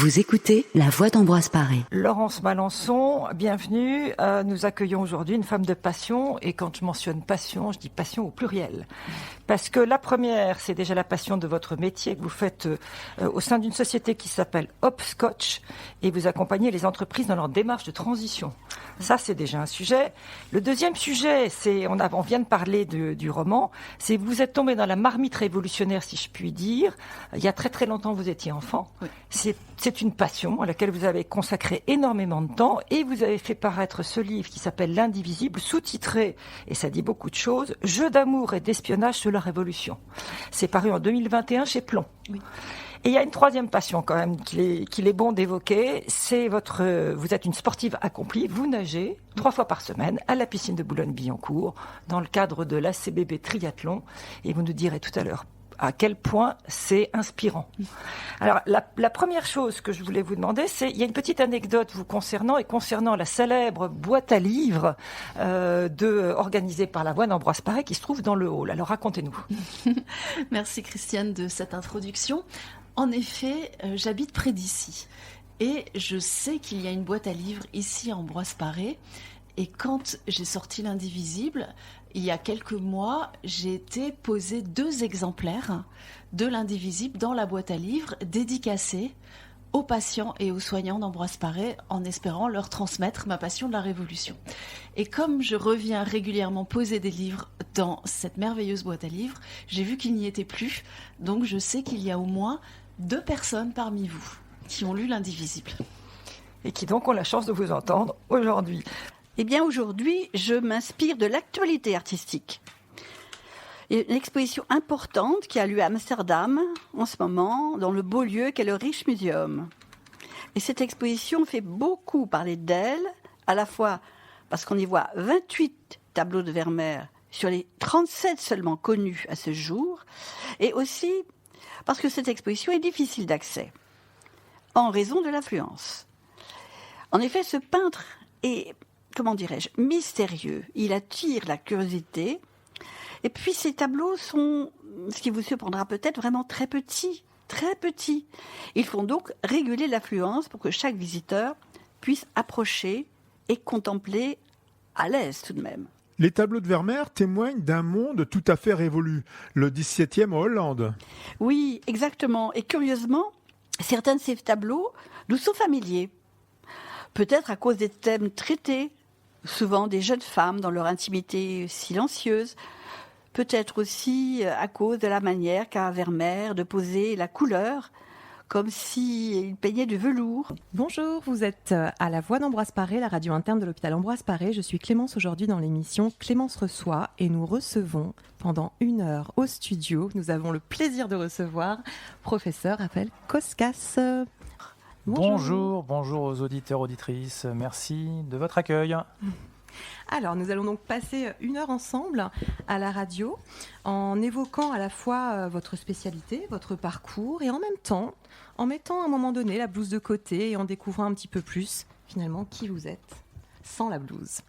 Vous écoutez La Voix d'Ambroise Paré. Laurence Malençon, bienvenue. Nous accueillons aujourd'hui une femme de passion. Et quand je mentionne passion, je dis passion au pluriel. Parce que la première, c'est déjà la passion de votre métier que vous faites au sein d'une société qui s'appelle Hopscotch. Et vous accompagnez les entreprises dans leur démarche de transition. Ça, c'est déjà un sujet. Le deuxième sujet, c'est, on vient de parler du roman, c'est vous êtes tombé dans la marmite révolutionnaire, si je puis dire. Il y a très très longtemps, vous étiez enfant. Oui. C'est une passion à laquelle vous avez consacré énormément de temps et vous avez fait paraître ce livre qui s'appelle L'Indivisible, sous-titré, et ça dit beaucoup de choses, Jeux d'amour et d'espionnage sous la Révolution. C'est paru en 2021 chez Plomb. Oui. Et il y a une troisième passion quand même qu'il est bon d'évoquer, c'est vous êtes une sportive accomplie, vous nagez 3 fois par semaine à la piscine de Boulogne-Billancourt dans le cadre de l'ACBB Triathlon et vous nous direz tout à l'heure à quel point c'est inspirant. Alors, la première chose que je voulais vous demander, c'est, il y a une petite anecdote vous concernant la célèbre boîte à livres organisée par la Voix d'Ambroise Paré qui se trouve dans le hall. Alors, racontez-nous. Merci Christiane de cette introduction. En effet, j'habite près d'ici et je sais qu'il y a une boîte à livres ici à Ambroise Paré. Et quand j'ai sorti L'Indivisible, il y a quelques mois, j'ai été poser 2 exemplaires de L'Indivisible dans la boîte à livres, dédicacés aux patients et aux soignants d'Ambroise Paré, en espérant leur transmettre ma passion de la Révolution. Et comme je reviens régulièrement poser des livres dans cette merveilleuse boîte à livres, j'ai vu qu'il n'y était plus. Donc je sais qu'il y a au moins 2 personnes parmi vous qui ont lu L'Indivisible. Et qui donc ont la chance de vous entendre aujourd'hui. Eh bien, aujourd'hui, je m'inspire de l'actualité artistique. Il y a une exposition importante qui a lieu à Amsterdam, en ce moment, dans le beau lieu qu'est le Rijksmuseum. Et cette exposition fait beaucoup parler d'elle, à la fois parce qu'on y voit 28 tableaux de Vermeer sur les 37 seulement connus à ce jour, et aussi parce que cette exposition est difficile d'accès, en raison de l'affluence. En effet, ce peintre est, mystérieux. Il attire la curiosité. Et puis, ces tableaux sont, ce qui vous surprendra peut-être, vraiment très petits. Très petits. Ils font donc réguler l'affluence pour que chaque visiteur puisse approcher et contempler à l'aise tout de même. Les tableaux de Vermeer témoignent d'un monde tout à fait révolu, le XVIIe en Hollande. Oui, exactement. Et curieusement, certains de ces tableaux nous sont familiers. Peut-être à cause des thèmes traités, souvent des jeunes femmes dans leur intimité silencieuse. Peut-être aussi à cause de la manière qu'a Vermeer de poser la couleur, comme s'il peignait du velours. Bonjour, vous êtes à la Voix d'Ambroise Paré, la radio interne de l'hôpital Ambroise Paré. Je suis Clémence aujourd'hui dans l'émission Clémence reçoit et nous recevons pendant 1 heure au studio, nous avons le plaisir de recevoir professeur Raphaël Coscas. Bonjour aux auditeurs, auditrices, merci de votre accueil. Alors, nous allons donc passer 1 heure ensemble à la radio en évoquant à la fois votre spécialité, votre parcours et en même temps, en mettant à un moment donné la blouse de côté et en découvrant un petit peu plus finalement qui vous êtes sans la blouse.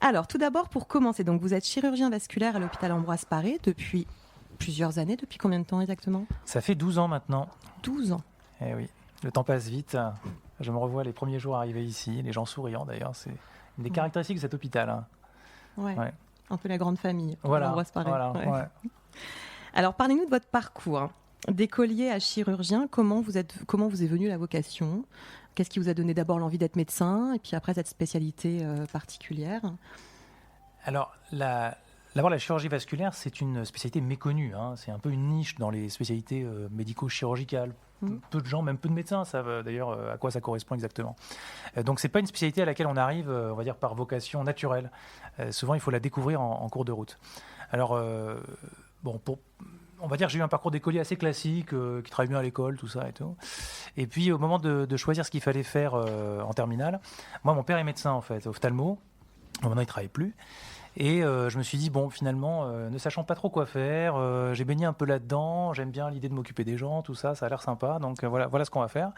Alors, tout d'abord, pour commencer, donc vous êtes chirurgien vasculaire à l'hôpital Ambroise Paré depuis plusieurs années. Depuis combien de temps exactement ? Ça fait 12 ans maintenant. 12 ans. Eh oui, le temps passe vite. Je me revois les premiers jours arrivés ici, les gens souriants d'ailleurs, c'est une des caractéristiques de cet hôpital. Hein. Ouais. Un peu la grande famille. Voilà. Ouais. Alors, parlez-nous de votre parcours. D'écolier à chirurgien, comment vous est venue la vocation ? Qu'est-ce qui vous a donné d'abord l'envie d'être médecin et puis après cette spécialité particulière ? Alors, d'abord, la chirurgie vasculaire, c'est une spécialité méconnue. Hein. C'est un peu une niche dans les spécialités médico-chirurgicales. Peu de gens, même peu de médecins, savent d'ailleurs à quoi ça correspond exactement. Donc, c'est pas une spécialité à laquelle on arrive, on va dire, par vocation naturelle. Souvent, il faut la découvrir en cours de route. Alors, on va dire que j'ai eu un parcours d'écolier assez classique, qui travaille bien à l'école, tout ça et tout. Et puis, au moment de choisir ce qu'il fallait faire en terminale, moi, mon père est médecin, en fait, ophtalmo. Maintenant, il ne travaille plus. Et je me suis dit, finalement, ne sachant pas trop quoi faire, j'ai baigné un peu là-dedans, j'aime bien l'idée de m'occuper des gens, tout ça, ça a l'air sympa, donc voilà ce qu'on va faire.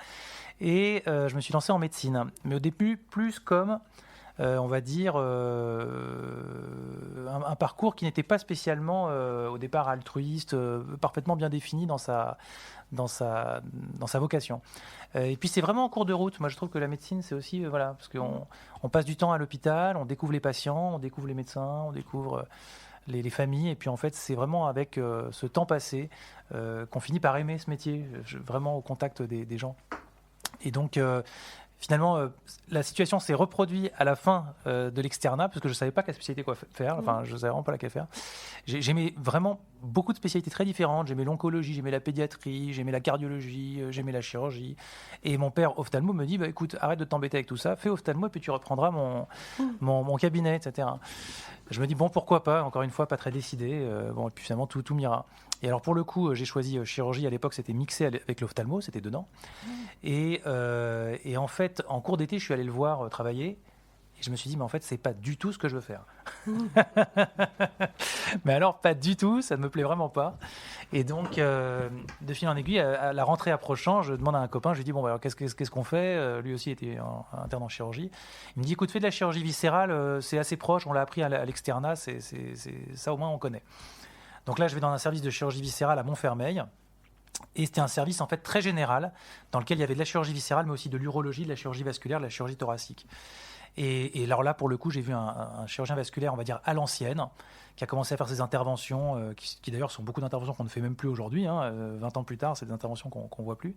Et je me suis lancé en médecine, mais au début, plus comme on va dire, un parcours qui n'était pas spécialement au départ altruiste, parfaitement bien défini dans sa vocation. Et puis c'est vraiment en cours de route. Moi je trouve que la médecine c'est aussi, voilà, parce qu'on passe du temps à l'hôpital, on découvre les patients, on découvre les médecins, on découvre les familles, et puis en fait c'est vraiment avec ce temps passé qu'on finit par aimer ce métier, vraiment au contact des gens. Et donc finalement, la situation s'est reproduite à la fin de l'externat, parce que je ne savais pas quelle spécialité quoi faire, enfin je ne savais vraiment pas laquelle faire. J'aimais vraiment beaucoup de spécialités très différentes, j'aimais l'oncologie, j'aimais la pédiatrie, j'aimais la cardiologie, j'aimais la chirurgie. Et mon père ophtalmo me dit, bah, écoute, arrête de t'embêter avec tout ça, fais ophtalmo et puis tu reprendras mon cabinet, etc. Je me dis, bon, pourquoi pas, encore une fois, pas très décidé, bon, et puis finalement tout m'ira. Et alors pour le coup, j'ai choisi chirurgie, à l'époque c'était mixé avec l'ophtalmo, c'était dedans. Et en fait, en cours d'été, je suis allé le voir travailler. Et je me suis dit, mais en fait, c'est pas du tout ce que je veux faire. Mais alors, pas du tout, ça ne me plaît vraiment pas. Et donc, de fil en aiguille, à la rentrée approchant, je demande à un copain, je lui dis, bon, bah, alors, qu'est-ce qu'on fait ? Lui aussi était interne en chirurgie. Il me dit, écoute, fais de la chirurgie viscérale, c'est assez proche, on l'a appris à l'externat, c'est ça au moins on connaît. Donc là, je vais dans un service de chirurgie viscérale à Montfermeil. Et c'était un service en fait très général, dans lequel il y avait de la chirurgie viscérale, mais aussi de l'urologie, de la chirurgie vasculaire, de la chirurgie thoracique. Et alors là, pour le coup, j'ai vu un chirurgien vasculaire, on va dire à l'ancienne, qui a commencé à faire ses interventions, qui d'ailleurs sont beaucoup d'interventions qu'on ne fait même plus aujourd'hui. 20 ans plus tard, c'est des interventions qu'on ne voit plus.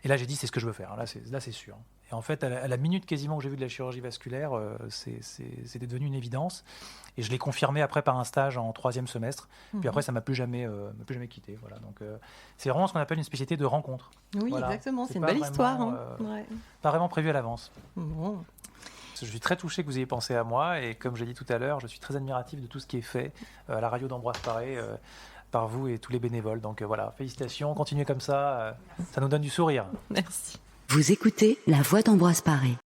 Et là, j'ai dit, c'est ce que je veux faire. Là, c'est sûr. Et en fait, à la minute quasiment où j'ai vu de la chirurgie vasculaire, c'était devenu une évidence. Et je l'ai confirmé après par un stage en 3e semestre. Puis après, ça ne m'a plus jamais quitté. Voilà. Donc, c'est vraiment ce qu'on appelle une spécialité de rencontre. Oui, voilà. Exactement. C'est une pas belle vraiment, histoire. Hein. Pas vraiment prévu à l'avance. Bon. Je suis très touché que vous ayez pensé à moi. Et comme j'ai dit tout à l'heure, je suis très admiratif de tout ce qui est fait à la radio d'Ambroise Paré par vous et tous les bénévoles. Donc voilà, félicitations. Continuez comme ça. Ça nous donne du sourire. Merci. Vous écoutez La Voix d'Ambroise Paré.